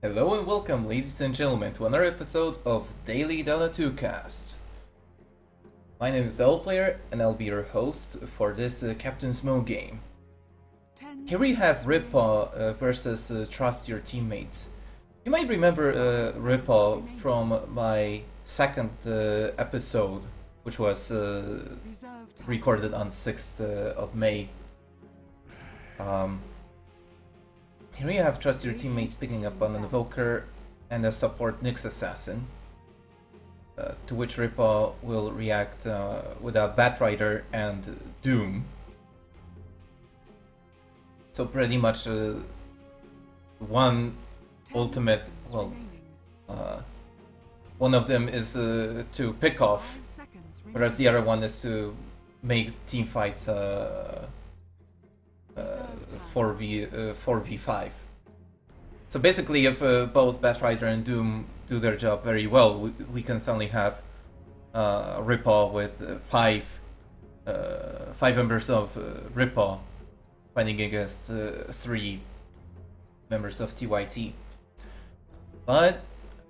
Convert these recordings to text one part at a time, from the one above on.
Hello and welcome, ladies and gentlemen, to another episode of Daily Dota 2 Cast. My name is Player, and I'll be your host for this Captain's Mode game. Here we have Ripa versus Trust Your Teammates. You might remember Ripa from my second episode, which was recorded on 6th of May. Here you have Trust Your Teammates picking up on an Evoker and a support Nyx Assassin, to which Ripa will react with a Batrider and Doom. So pretty much one ultimate, one of them is to pick off, whereas the other one is to make team fights 4v5. So basically, if both Batrider and Doom do their job very well, we can suddenly have Ripa with five members of Ripa fighting against 3 members of TYT. But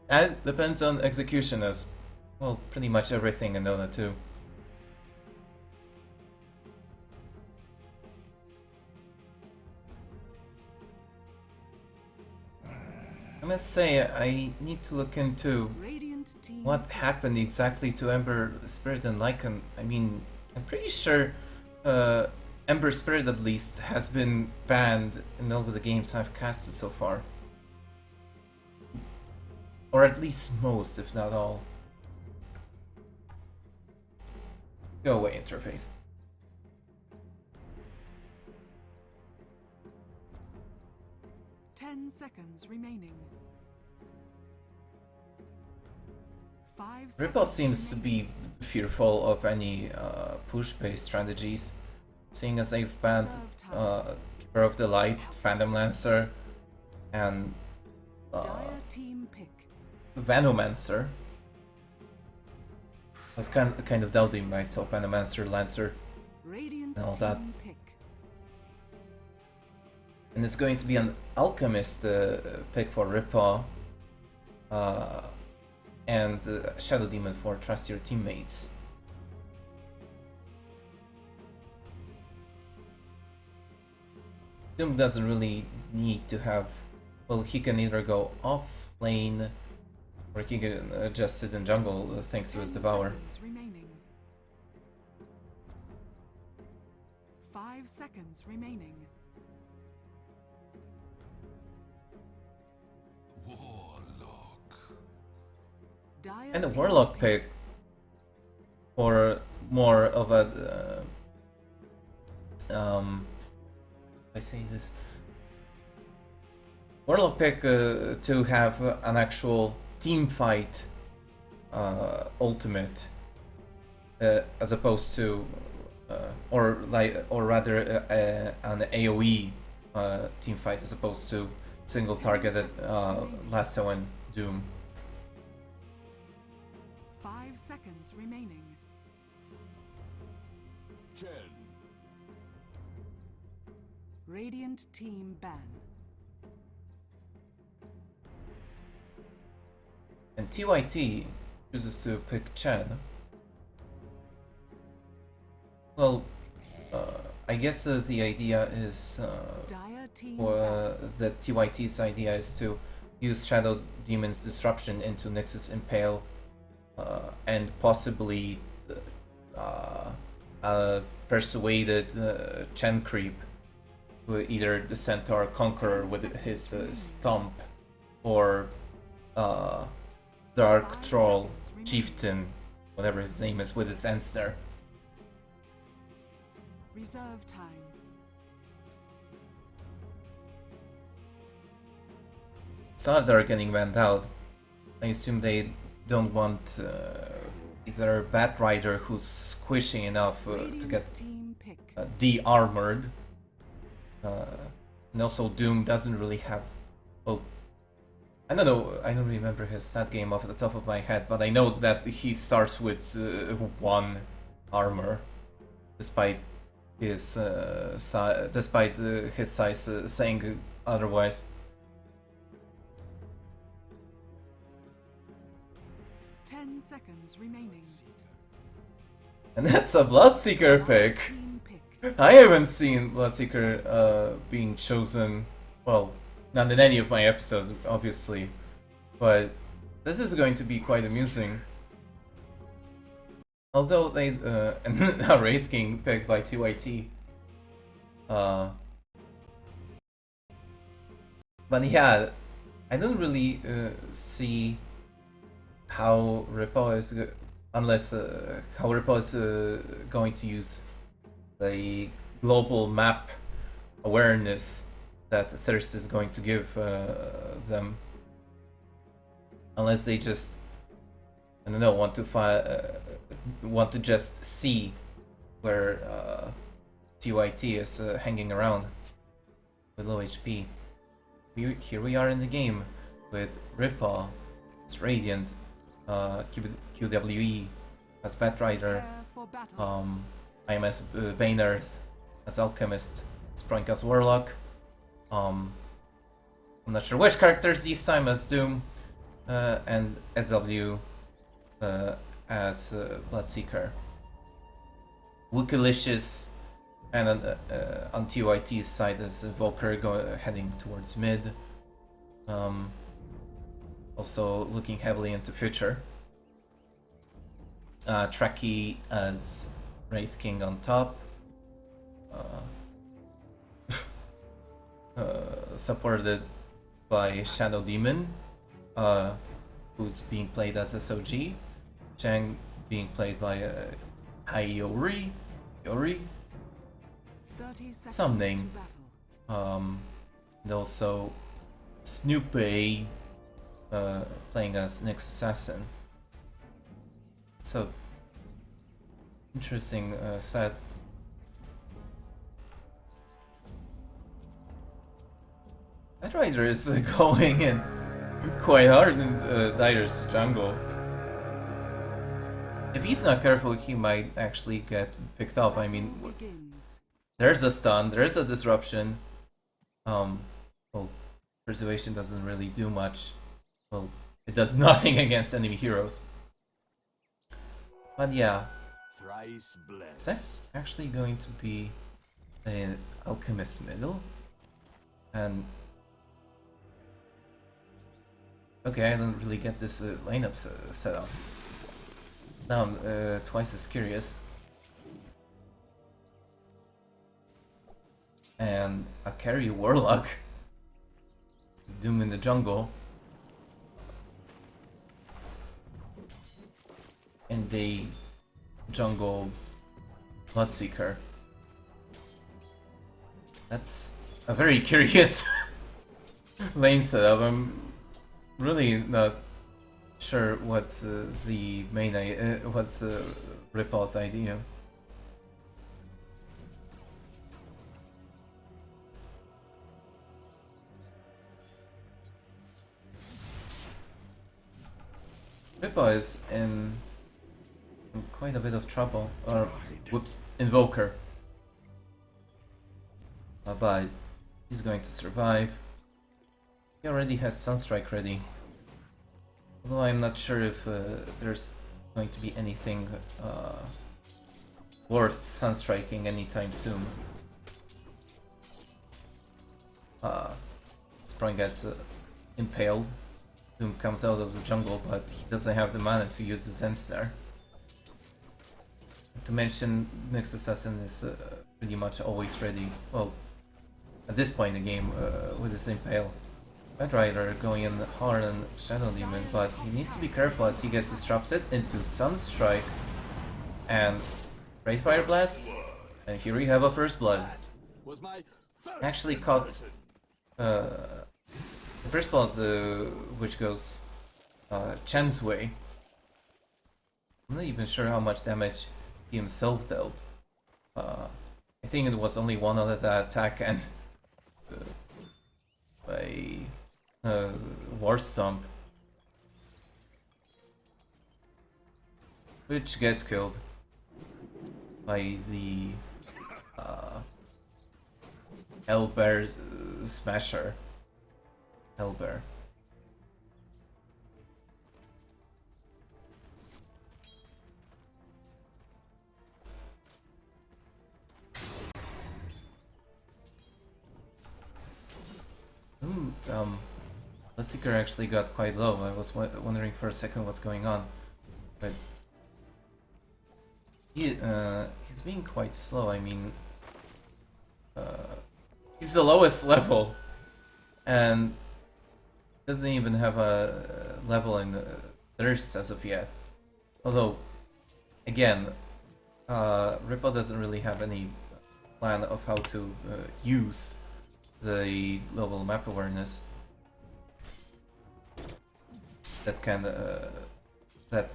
that depends on execution, as well, pretty much everything in Dota 2. I must say, I need to look into what happened exactly to Ember Spirit and Lycan. I mean, I'm pretty sure Ember Spirit, at least, has been banned in all of the games I've casted so far. Or at least most, if not all. Go away, interface. Seconds remaining. Ripple seems to be fearful of any push-based strategies, seeing as they've banned Keeper of the Light, Phantom Lancer, and Venomancer. I was kind of doubting myself, Venomancer, Lancer, and all that. And it's going to be an Alchemist pick for Ripa, and Shadow Demon for Trust Your Teammates. Doom doesn't really need to have... Well, he can either go off lane, or he can just sit in jungle thanks to his Devour. 5 seconds remaining. And a Warlock pick for more of a I say this Warlock pick to have an actual team fight ultimate, as opposed to or rather an AoE team fight, as opposed to single targeted Lasso and Doom. 5 seconds remaining. 10. Radiant team ban. And TYT chooses to pick Chen. Well, I guess the idea is, that TYT's idea is to use Shadow Demon's Disruption into Nyx's Impale, and possibly persuaded Chen creep with either the Centaur Conqueror with his Stomp, or Dark Troll Chieftain, whatever his name is, with his Enster. Reserve time. So now they're getting banned out. I assume they don't want either Batrider, who's squishy enough to get de-armored, and also Doom doesn't really have... Well, I don't know, I don't remember his stat game off the top of my head, but I know that he starts with 1 armor, despite his his size saying otherwise. 10 seconds remaining. And that's a Bloodseeker pick. Team pick. I haven't seen Bloodseeker being chosen, well, not in any of my episodes, obviously, but this is going to be quite amusing. Although they, a Wraith King picked by TYT. But yeah, I don't really see how Ripple is, unless how Ripple is going to use the global map awareness that Thirst is going to give them, unless they just, I don't know, want to just see where TYT is hanging around with low HP. Here we are in the game with Ripaw, as Radiant, QWE as Batrider, Prepare for battle. I am as Bane Earth, as Alchemist, Sprunk as Warlock. I'm not sure which characters this time as Doom, and SW as Bloodseeker. Wookilicious, and on TYT's side is Volker heading towards mid. Also looking heavily into future. Trekkie as Wraith King on top. Supported by Shadow Demon, who's being played as SOG. Chang being played by Hayori. Yori? 30 seconds Some name. to battle. And also Snoopy playing as Nyx Assassin. So interesting set. That Rider is going in quite hard in Dyer's jungle. If he's not careful, he might actually get picked up. I mean, Battle begins. there's a stun, there's a disruption. Well, Persuasion doesn't really do much. Well, it does nothing against enemy heroes. But yeah, Thrice blessed. is that actually going to be an Alchemist middle? And okay, I don't really get this lineup set up. Now I'm twice as curious. And a carry Warlock. Doom in the jungle. And a jungle Bloodseeker. That's a very curious lane setup. I'm really not sure what's the main what's Ripple's idea. Ripple is in quite a bit of trouble, or whoops, Invoker. But he's going to survive. He already has Sunstrike ready. Although I'm not sure if there's going to be anything worth Sunstriking anytime soon. Sprung gets impaled. Doom comes out of the jungle, but he doesn't have the mana to use his Ensnare. To mention, Nyx Assassin is pretty much always ready. Well, at this point in the game, with his Impale. Batrider going in hard on Shadow Demon, but he needs to be careful as he gets disrupted into Sunstrike and Great Fire Blast. And here we have a First Blood. Was my first Actually caught the First Blood, which goes Chen's way. I'm not even sure how much damage he himself dealt. I think it was only one other attack and a War Stomp, which gets killed by the Hellbear's Smasher. Hellbear. Seeker actually got quite low. I was wondering for a second what's going on, but he's being quite slow. I mean, he's the lowest level, and doesn't even have a level in Thirst as of yet. Although, again, Ripple doesn't really have any plan of how to use the global map awareness that can that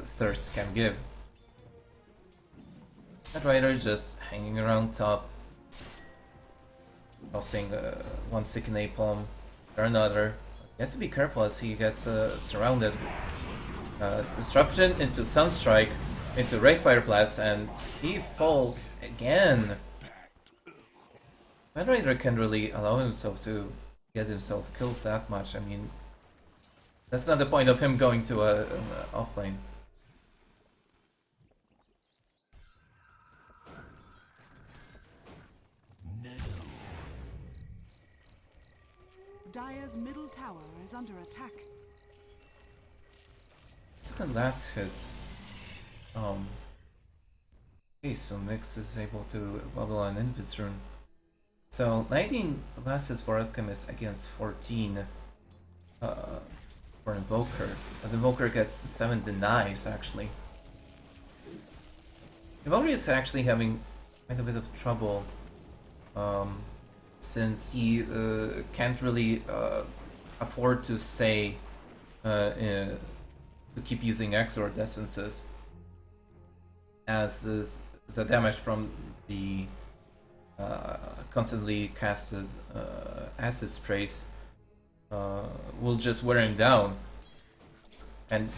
Thirst can give. That Rider just hanging around top, tossing one sick napalm or another. He has to be careful as he gets surrounded. Disruption into Sunstrike, into Wraithfire Blast, and he falls again. Bad Rider can't really allow himself to get himself killed that much. I mean, that's not the point of him going to an offlane. Dire's middle tower is under attack. Second last hits. Okay, so Nyx is able to bubble an Invis rune. So 19 last hits for Alchemist against 14 for Invoker. But Invoker gets 7 denies actually. Invoker is actually having quite a bit of trouble since he can't really afford to stay to keep using Exort Essences, as the damage from the constantly casted acid sprays will just wear him down, and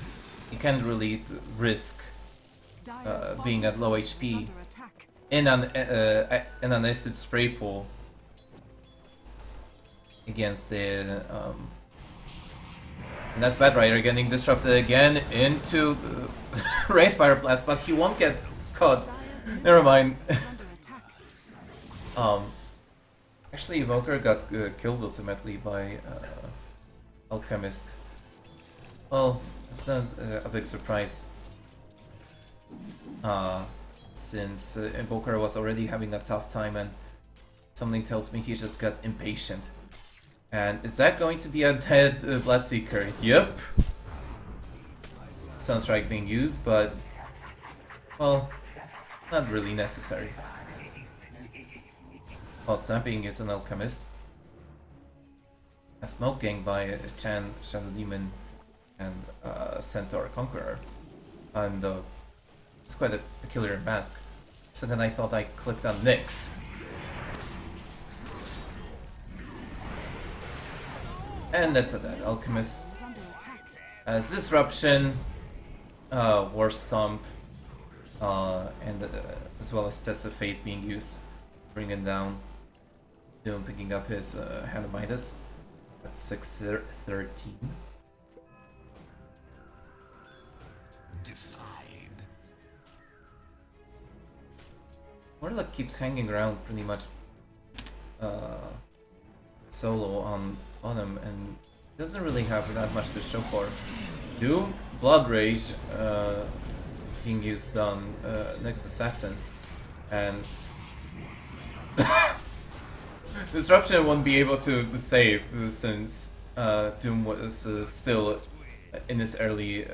he can't really risk being at low HP in an acid spray pool against the and that's Bad Rider getting disrupted again into Wraithfire Blast, but he won't get caught. Never mind. Actually, Evoker got killed ultimately by Alchemist. Well, it's not a big surprise, since Invoker was already having a tough time, and something tells me he just got impatient. And is that going to be a dead Bloodseeker? Yep. Sunstrike being used, but well, not really necessary. Snap being used on Alchemist. A smoke gang by Chan, Shadow Demon, and Centaur Conqueror. And it's quite a peculiar mask. So then I thought I clicked on Nyx. And that's a dead Alchemist. As Disruption, War Stomp, and as well as Test of Fate being used, bring him down. Doom picking up his Hand of Midas at 613. Defied. Warlock keeps hanging around pretty much solo on him, and doesn't really have that much to show for. Doom, Blood Rage being used on next Assassin, and Disruption won't be able to save since Doom was still in his early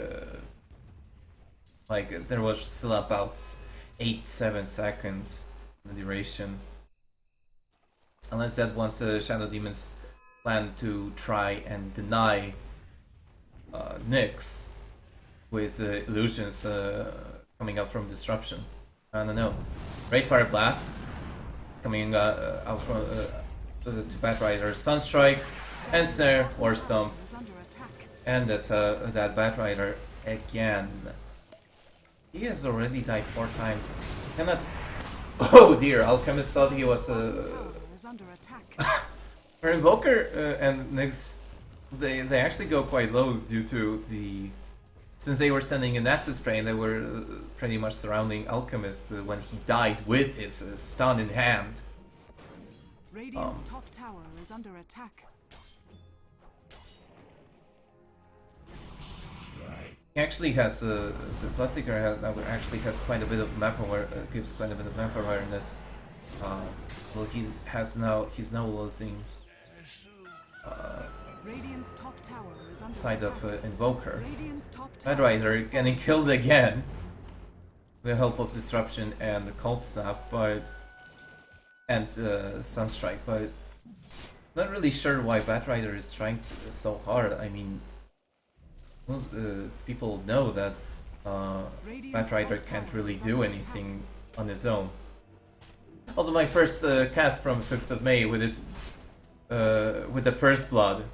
like there was still about 8-7 seconds in the duration. Unless that once the Shadow Demons plan to try and deny Nyx with illusions coming out from Disruption. I don't know. Wraithfire Blast coming out from to Bad Rider, Sunstrike, and Snare, War Stomp, and that's that Bad Rider again. He has already died 4 times. He cannot. Oh dear! Alchemist thought he was for Invoker and Nyx. They actually go quite low due to the since they were sending an acid spray and they were pretty much surrounding Alchemist when he died with his stun in hand. Radiant's top tower is under attack. He actually has the Bloodseeker actually has quite a bit of map gives quite a bit of map awareness. Well, he's now losing Radiant's top tower is under side of attack. Invoker. Radiant's top tower Batrider is getting killed again with the help of Disruption and the Cold Snap, and Sunstrike, but not really sure why Batrider is trying so hard. I mean, most people know that Batrider can't really do anything on his own. Although my first cast from 5th of May with its with the first blood,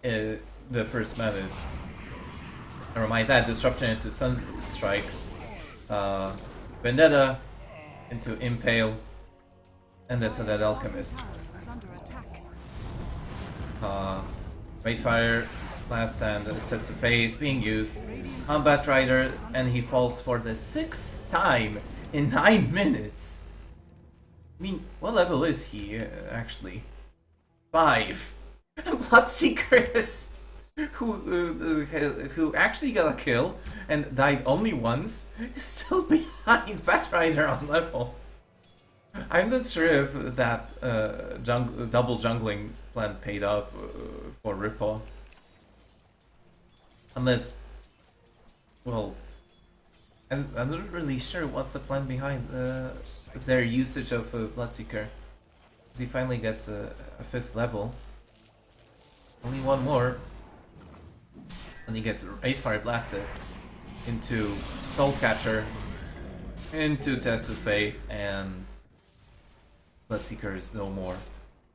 the first method. Never mind that, Disruption into Sunstrike, Vendetta into Impale, and that's a Dead Alchemist. tower is under attack. Raidfire, Blast, and Test of Faith being used on Batrider, and he falls for the 6th time in 9 minutes. I mean, what level is he actually? 5. Bloodseeker is who actually got a kill and died only once, is still behind Batrider on level. I'm not sure if that double jungling plan paid off for Ripple. Unless, well, I'm not really sure what's the plan behind their usage of Bloodseeker. Because he finally gets a 5th level. Only one more. And he gets Wraithfire blasted into Soulcatcher, into Test of Faith, and Bloodseeker is no more.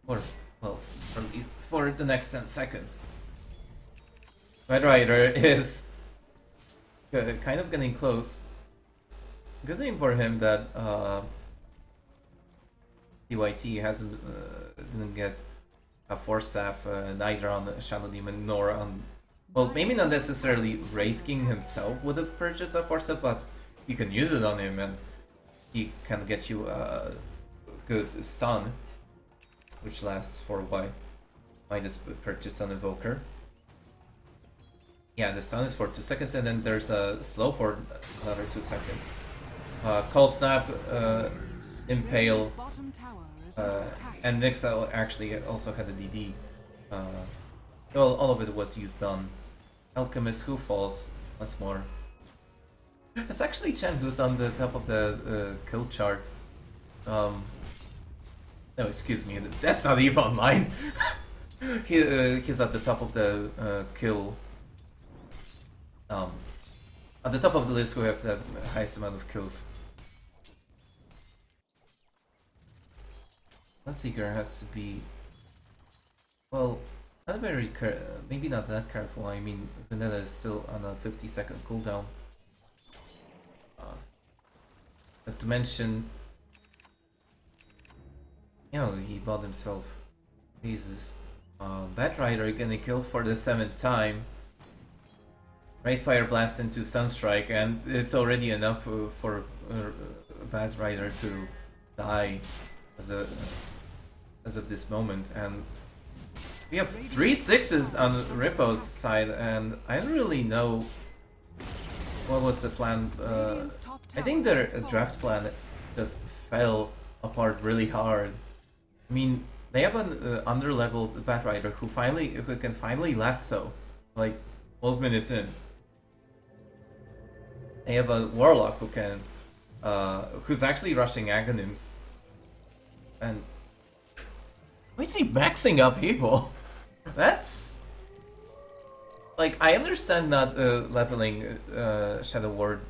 Or, well, for the next 10 seconds. Batrider is kind of getting close. Good thing for him that TYT hasn't didn't get a Force Staff neither on Shadow Demon nor on, well, maybe not necessarily Wraith King himself would have purchased a Force Staff, but you can use it on him and he can get you a good stun, which lasts for a while. Minus purchase on Invoker. Yeah, the stun is for 2 seconds, and then there's a slow for another 2 seconds. Cold Snap, Impale, Bottom tower is under attack. and Nyx actually also had a DD. Well, all of it was used on Alchemist, who falls once more. It's actually Chen who's on the top of the kill chart. No, excuse me, that's not even online. He's at the top of the kill. At the top of the list who have the highest amount of kills. Bloodseeker has to be, well, not very maybe not that careful. I mean, Vendetta is still on a 50-second cooldown. Not to mention, you know, he bought himself. Jesus. Batrider getting killed for the 7th time. Wraithfire blast into Sunstrike, and it's already enough for Batrider to die as of this moment. And we have 3 6s on Rippo's side, and I don't really know what was the plan. I think their draft plan just fell apart really hard. I mean, they have an underleveled Batrider who can finally lasso, like 12 minutes in. They have a Warlock who can, who's actually rushing Aghanims, and why is he maxing up people? That's like, I understand not leveling Shadow Ward.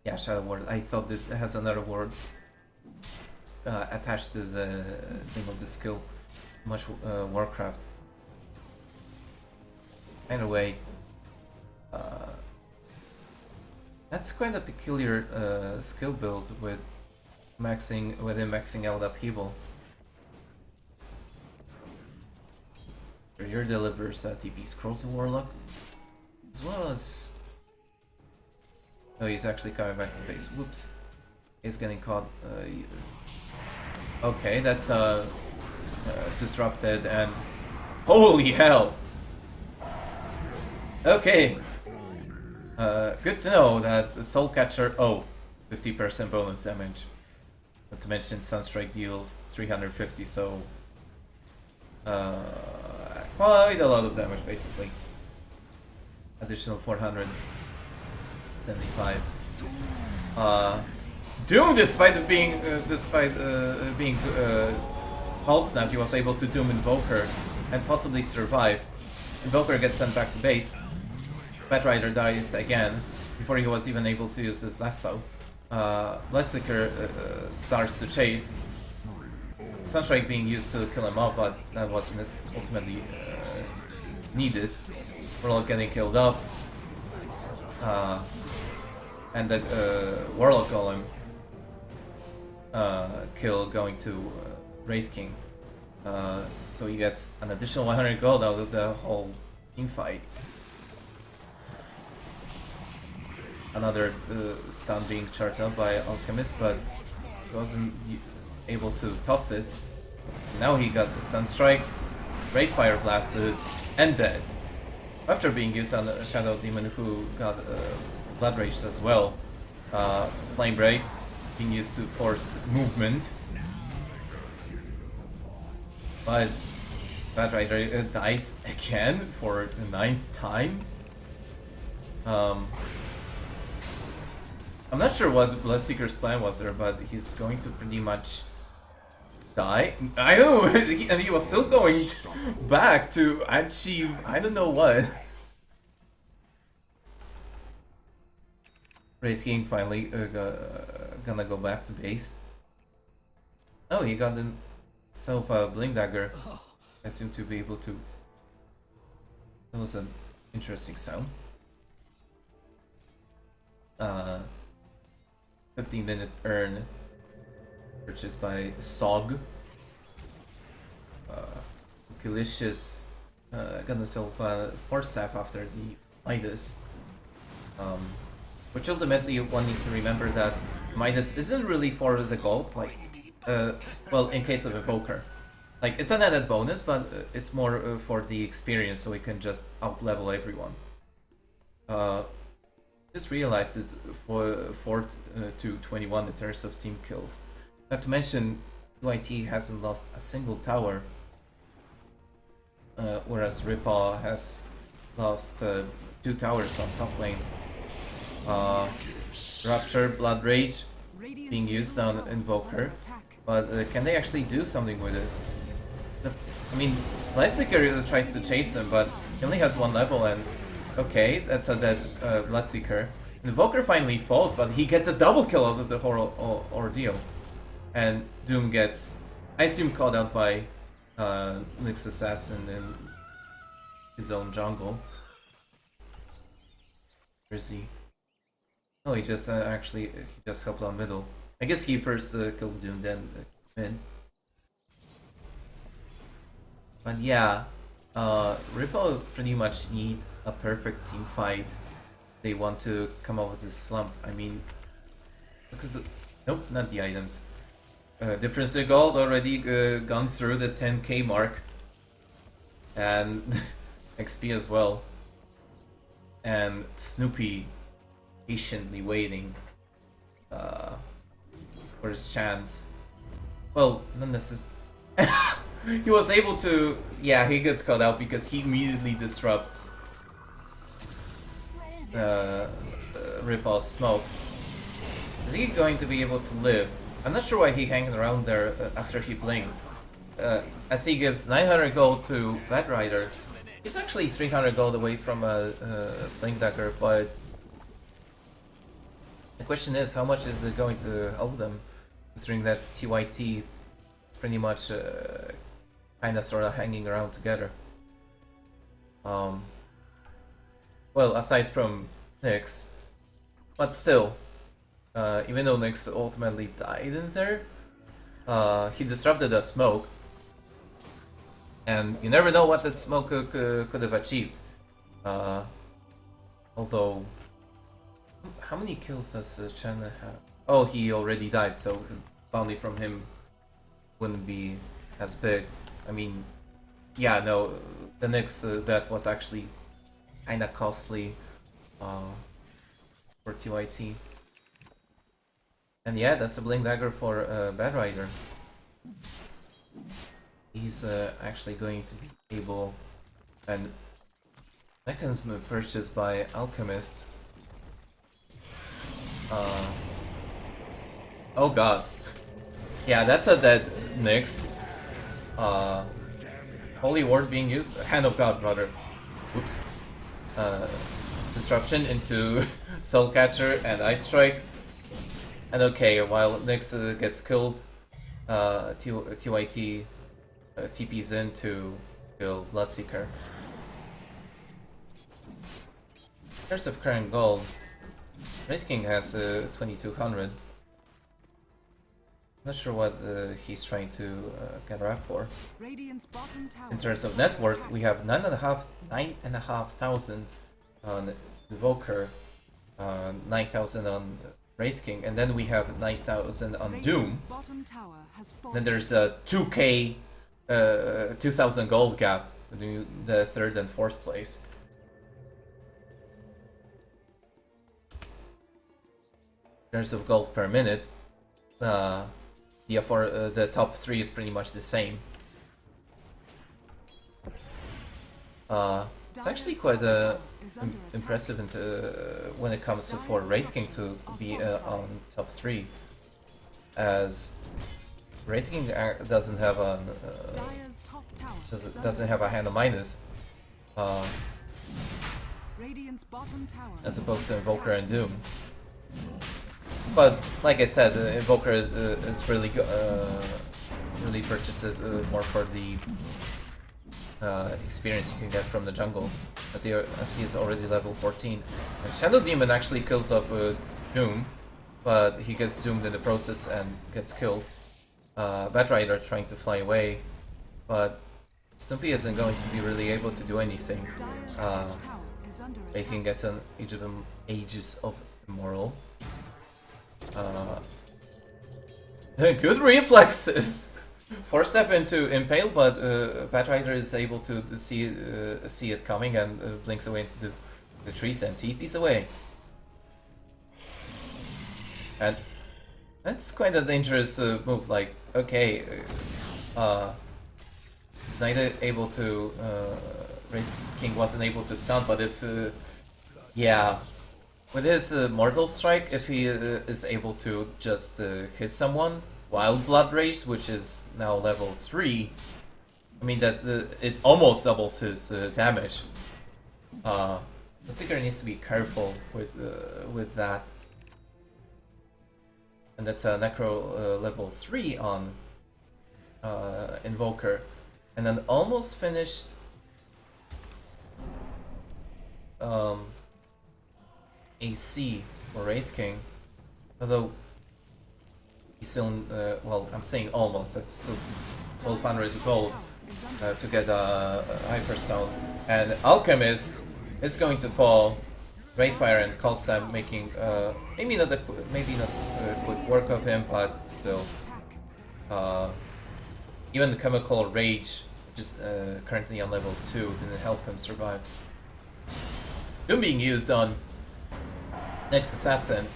Yeah, Shadow Ward. I thought it has another ward attached to the name of the skill. Much Warcraft. Anyway, that's quite a peculiar skill build with him maxing out upheaval. Your delivers TP scroll to Warlock, as well as. Oh, he's actually coming back to base. Whoops, he's getting caught. Okay, that's disrupted, and holy hell! Okay, Good to know that the Soul Catcher, 50% bonus damage. Not to mention Sunstrike deals 350, so quite a lot of damage basically. Additional 475. Doom, despite being pulse snapped, he was able to Doom Invoker and possibly survive. Invoker gets sent back to base. Batrider dies again before he was even able to use his lasso. Bloodseeker starts to chase. Sunstrike being used to kill him off, but that wasn't ultimately needed. Warlock getting killed off. And the Warlock Golem kill going to Wraith King. So he gets an additional 100 gold out of the whole team fight. Another stun being charged up by Alchemist, but he wasn't able to toss it. Now he got the Sunstrike, Great Fire blasted, and dead. After being used on a Shadow Demon who got Blood Raged as well. Flame Break being used to force movement. But Batrider dies again for the 9th time. I'm not sure what Bloodseeker's plan was there, but he's going to pretty much die. I know, and he was still going back to achieve I don't know what. Wraith King finally gonna go back to base. Oh, he got himself a Blink Dagger. I seem to be able to. That was an interesting sound. 15-minute earn purchased by Sog. Delicious. Got himself a Force Staff after the Midas. Which ultimately one needs to remember that Midas isn't really for the gold, like, well, in case of Evoker. Like, it's an added bonus, but it's more for the experience, so we can just out-level everyone. Just realized it's 4 to 21 in terms of team kills. Not to mention, UIT hasn't lost a single tower, whereas Ripaw has lost 2 towers on top lane. Rupture, Blood Rage being used on Invoker, but can they actually do something with it? I mean, Bloodseeker tries to chase him, but he only has 1 level, and okay, that's a dead Bloodseeker. Invoker finally falls, but he gets a double kill out of the whole ordeal. And Doom gets, I assume, called out by Nyx Assassin in his own jungle. Where is he? Oh, he just he just helped out middle. I guess he first killed Doom, then mid. But yeah, Ripple pretty much need a perfect team fight. They want to come up with this slump. I mean, because nope, not the items. Difference in gold already gone through the 10k mark, and XP as well. And Snoopy patiently waiting for his chance. Well, not necessarily. He was able to. Yeah, he gets caught out because he immediately disrupts Ripaw's smoke. Is he going to be able to live? I'm not sure why he hanging around there after he blinked. As he gives 900 gold to Batrider. He's actually 300 gold away from a Blink Dagger, but the question is, how much is it going to help them, considering that TYT is pretty much kinda sorta hanging around together. Well, aside from Nyx, but still, even though Nyx ultimately died in there, he disrupted a smoke, and you never know what that smoke could have achieved. Although, how many kills does China have? Oh, he already died, so bounty from him wouldn't be as big. I mean, yeah, no, the Nyx death was actually kinda costly. for TYT. And yeah, that's a Blink Dagger for Bad Rider. He's actually going to be able, and mechanism purchased by Alchemist. Oh god. Yeah, that's a dead Nyx. Holy Ward being used. Hand of God, brother. Oops. Disruption into Soul Catcher and Ice Strike. And okay, while Nyx gets killed, TYT TP's in to kill Bloodseeker. Curse of Current Gold. Wraith King has 2200. Not sure what he's trying to get rap for. In terms of net worth, we have 9,500 on Evoker, 9,000 on Wraith King, and then we have 9,000 on Doom. Then there's a 2k, 2,000 gold gap between the third and fourth place. In terms of gold per minute, the top 3 is pretty much the same. It's actually quite impressive when it comes to for Wraith King to be on top 3, as Wraith King doesn't have a hand of minus, as opposed to Invoker and Doom. But like I said, Invoker is really purchased more for the experience you can get from the jungle, as he is already level 14. And Shadow Demon actually kills off Doom, but he gets doomed in the process and gets killed. Bat Rider trying to fly away, but Snoopy isn't going to be really able to do anything. Wraith King gets an Aegis of Immoral. Good reflexes! 4-step into Impale, but Bat Rider is able to see it coming and blinks away into the trees and TPs away. And that's quite a dangerous move. Like, okay, it's neither able to. Wraith King wasn't able to stun, but if yeah. With his Mortal Strike, if he is able to just hit someone while Blood Rage, which is now level 3, I mean that it almost doubles his damage. The Seeker needs to be careful with that. And that's a Necro level 3 on Invoker. And an almost finished AC for Wraith King, although he's still, well, I'm saying almost, it's still 1200 gold to get a Hyperstone. And Alchemist is going to fall. Wraithfire and Calsam making, maybe not quick work of him, but still. Even the Chemical Rage, which is currently on level 2, didn't help him survive. Doom being used on next Assassin,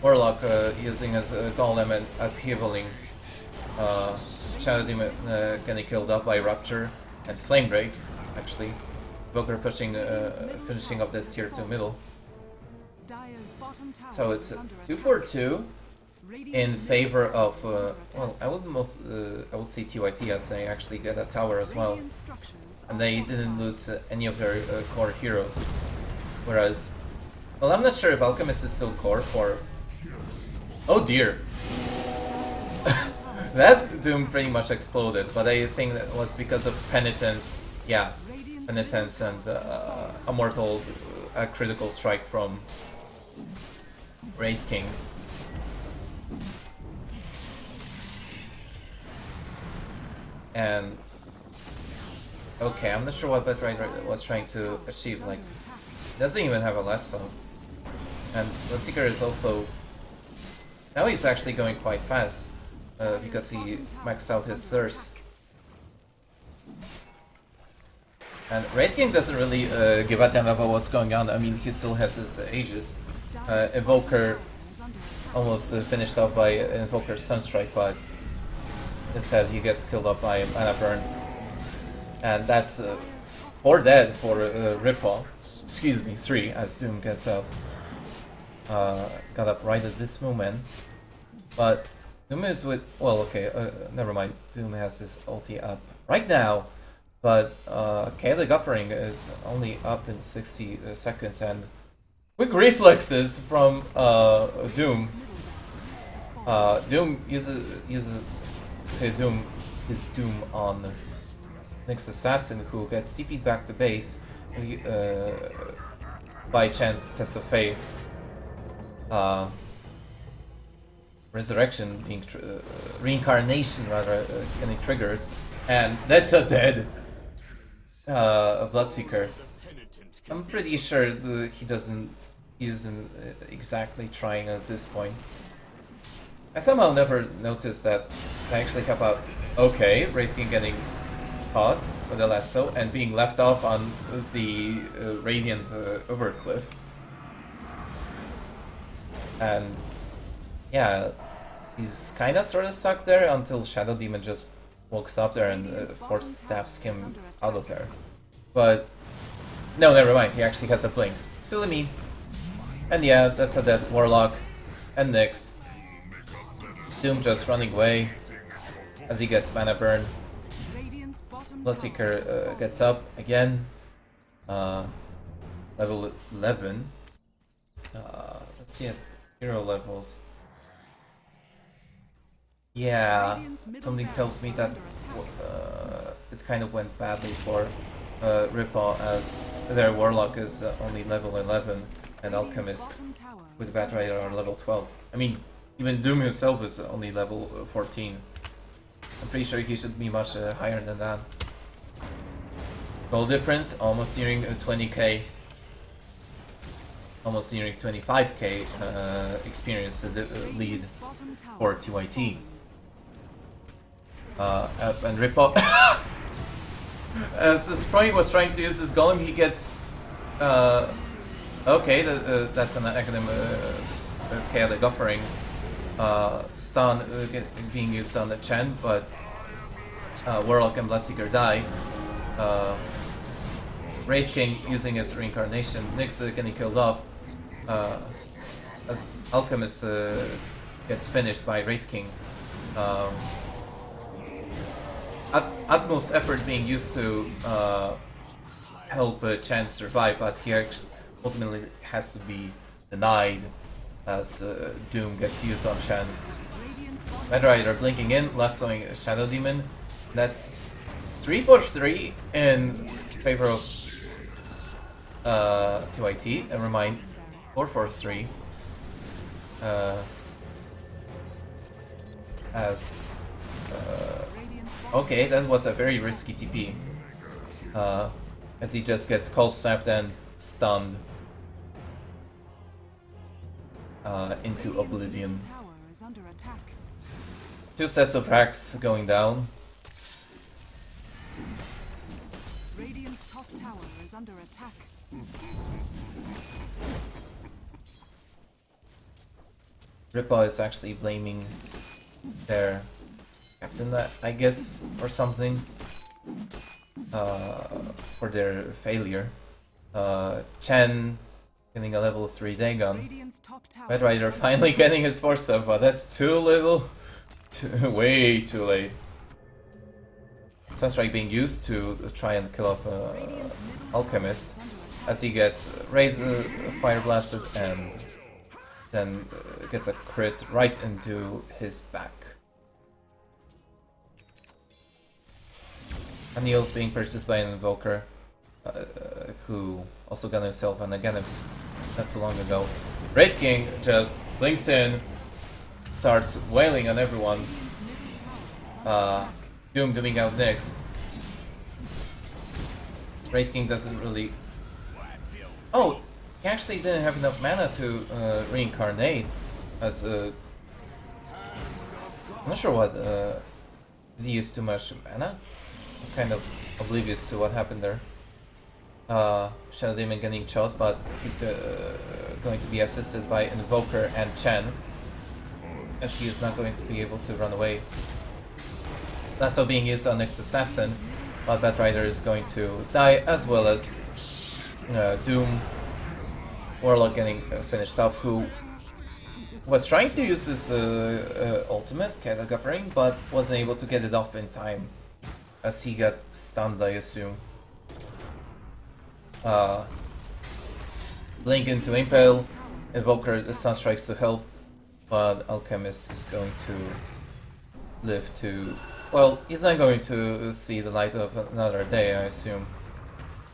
Warlock using as a Golem and upheavaling. Shadow Demon getting killed off by Rupture and Flame Break, actually. Booker pushing, finishing up the tier 2 middle. So it's 2-4-2 in favor of, well, I would say TYT, as they actually get a tower as well. And they didn't lose any of their core heroes. Whereas, well, I'm not sure if Alchemist is still core for... Oh dear! That Doom pretty much exploded, but I think that was because of Penitence. Yeah, Penitence and a mortal, a critical strike from Wraith King. And... okay, I'm not sure what Bat Rider was trying to achieve, like... doesn't even have a last stone. And Bloodseeker is also... now he's actually going quite fast, because he maxed out his thirst. And Wraith King doesn't really give a damn about what's going on. I mean, he still has his Aegis. Invoker almost finished off by Invoker's Sunstrike, but instead he gets killed off by Mana Burn. And that's 4 dead for Ripple. Excuse me, 3 as Doom gets up. Got up right at this moment. But Doom is with... well, okay, never mind. Doom has his ulti up right now. But Chaotic Uppering is only up in 60 seconds, and quick reflexes from Doom. Doom uses his Doom on Nyx Assassin, who gets TP'd back to base by chance Test of Faith. Resurrection being reincarnation rather getting triggered, and that's a dead Bloodseeker. I'm pretty sure he isn't exactly trying at this point. I somehow never noticed that I actually kept out. Okay, Wraith King getting caught with a lasso and being left off on the Radiant Overcliff. And yeah, he's kinda sorta stuck there until Shadow Demon just walks up there and force staffs him out of there. But no, never mind, he actually has a blink. Silly me. And yeah, that's a dead Warlock and Nyx. Doom just running away as he gets Mana Burn. Bloodseeker gets up again. Level 11. Let's see at hero levels. Yeah, something tells me that it kind of went badly for Ripple, as their Warlock is only level 11 and Alchemist with Batrider are level 12. I mean, even Doom himself is only level 14. I'm pretty sure he should be much higher than that. Goal difference almost nearing 20k. Almost nearing 25k experience lead for TYT. And Ripple, as Sprite was trying to use his golem, he gets okay, that's an academic Chaotic Offering stun being used on the Chen, but Warlock and Bloodseeker die. Wraith King using his reincarnation, Nyx getting killed off as Alchemist gets finished by Wraith King. Utmost effort being used to help Chen survive, but he actually ultimately has to be denied as Doom gets used on Chen. Batrider blinking in, lassoing Shadow Demon. That's 3 for 3 in favor of TYT. Never mind, 4 for 3. As okay, that was a very risky TP. As he just gets cold snapped and stunned into oblivion. 2 sets of racks going down. Radiant's top tower is under attack. Ripple is actually blaming their captain, I guess, or something, for their failure. Chen getting a level 3 Dagon. Batrider finally getting his 4 stuff, but that's too little. Way too late. Sunstrike being used to try and kill off Alchemist as he gets Fire Blasted and then gets a crit right into his back. Anil's being purchased by an Invoker who also got himself an Aghanim not too long ago. Wraith King just blinks in, starts wailing on everyone. Doom dooming out Nyx. Wraith King doesn't really... Oh! He actually didn't have enough mana to reincarnate as I'm not sure what... did he use too much mana? I'm kind of oblivious to what happened there. Shadow Demon getting chose, but he's going to be assisted by Invoker and Chen, as he is not going to be able to run away. Lasso being used on Next Assassin, but Bat Rider is going to die, as well as Doom. Warlock getting finished up, who was trying to use his ultimate, Catagapering, but wasn't able to get it off in time, as he got stunned, I assume. Blink into Impale, Invoker the Sun Strikes to help, but Alchemist is going to live to... Well, he's not going to see the light of another day, I assume,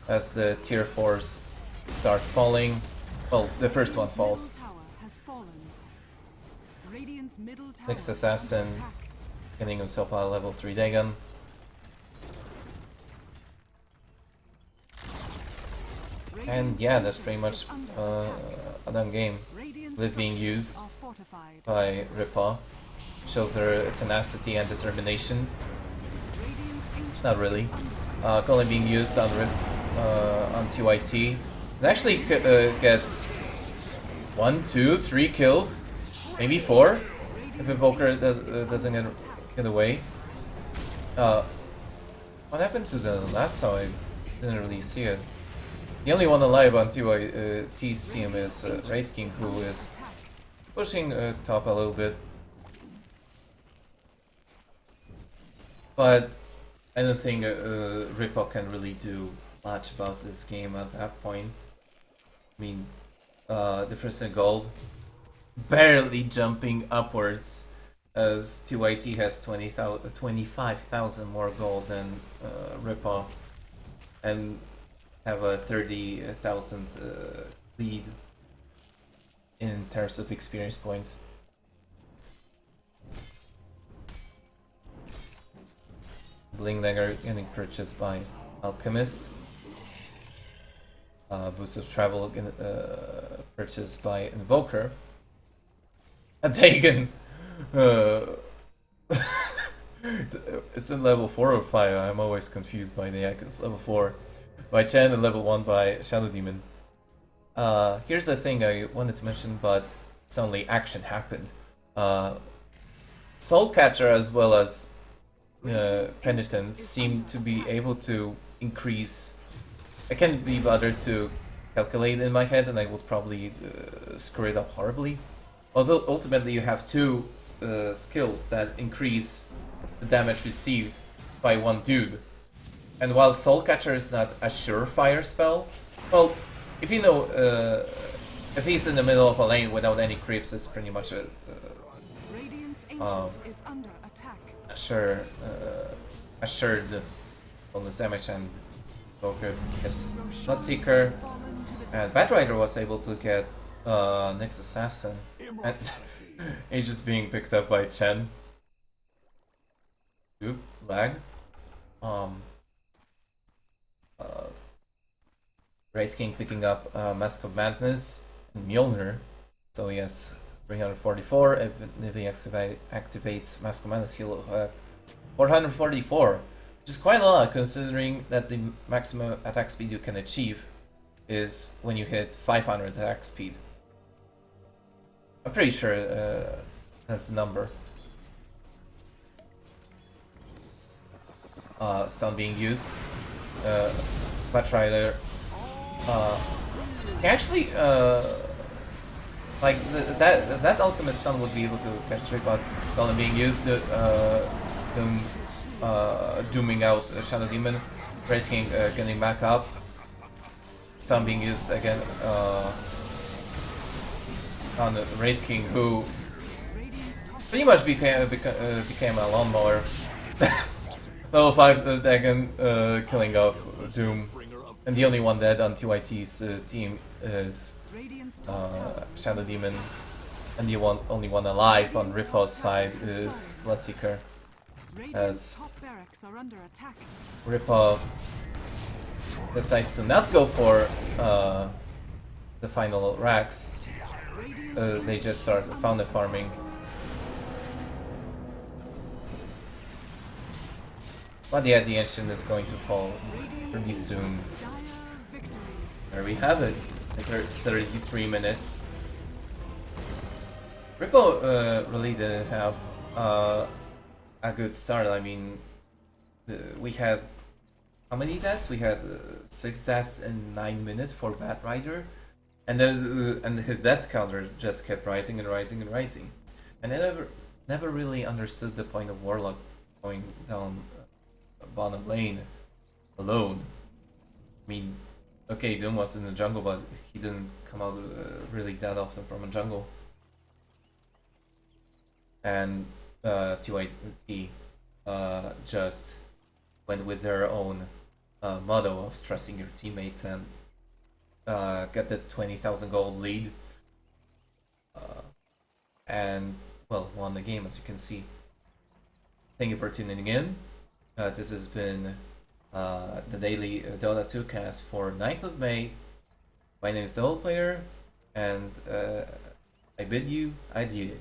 as the tier 4s start falling. Well, the first one falls. Next Assassin getting himself a level 3 Dagon. And yeah, that's pretty much a done game. Liv being used by Ripa. Shows her tenacity and determination. Not really. Colin being used on TYT. It actually gets 1, 2, 3 kills, maybe 4, if Invoker doesn't get away. What happened to the lasso? I didn't really see it. The only one alive on TYT's team is Wraith King, who is pushing top a little bit. But I don't think Ripa can really do much about this game at that point. I mean, difference in gold barely jumping upwards, as TYT has 25,000 more gold than Ripa, and have a 30,000 lead in terms of experience points. Bling Dagger getting purchased by Alchemist. Boost of Travel purchased by Invoker. A Dagon! It's in level 4 or 5, I'm always confused by the icons. Level 4 by Chen and level 1 by Shadow Demon. Here's the thing I wanted to mention, but suddenly action happened. Soulcatcher as well as Penitence seem to be able to increase... I can't be bothered to calculate in my head, and I would probably screw it up horribly. Although ultimately you have two skills that increase the damage received by one dude. And while Soulcatcher is not a surefire spell, well, if you know, if he's in the middle of a lane without any creeps, it's pretty much a assured bonus damage, and Joker gets Bloodseeker, and Batrider was able to get Next Assassin, and Aegis being picked up by Chen. Oop, lag. Wraith King picking up Mask of Madness and Mjolnir, so he has 344. If he activates Mask of Madness, he'll have 444, which is quite a lot considering that the maximum attack speed you can achieve is when you hit 500 attack speed. I'm pretty sure that's the number. Stun being used. Batrider. Actually, like that Alchemist Stun would be able to catch trick, but Golem being used, dooming out Shadow Demon, Wraith King getting back up, Stun being used again on the Wraith King, who pretty much became a lawnmower. Level 5 Dagon killing off Doom. And the only one dead on TYT's team is Shadow Demon, and the only one alive on Ripa's side is Bloodseeker, as Ripa decides to not go for the final racks. They just start found farming. But yeah, the engine is going to fall pretty soon. There we have it. 33 minutes. Ripple really didn't have a good start. I mean, we had how many deaths? We had 6 deaths in 9 minutes for Bat Rider, and then and his death counter just kept rising and rising and rising. And I never really understood the point of Warlock going down bottom lane alone. I mean, okay, Doom was in the jungle, but he didn't come out really that often from a jungle. And TYT just went with their own motto of trusting your teammates and get the 20,000 gold lead. And, well, won the game, as you can see. Thank you for tuning in. This has been the daily Dota 2 cast for 9th of May. My name is Soul Player, and I bid you adieu.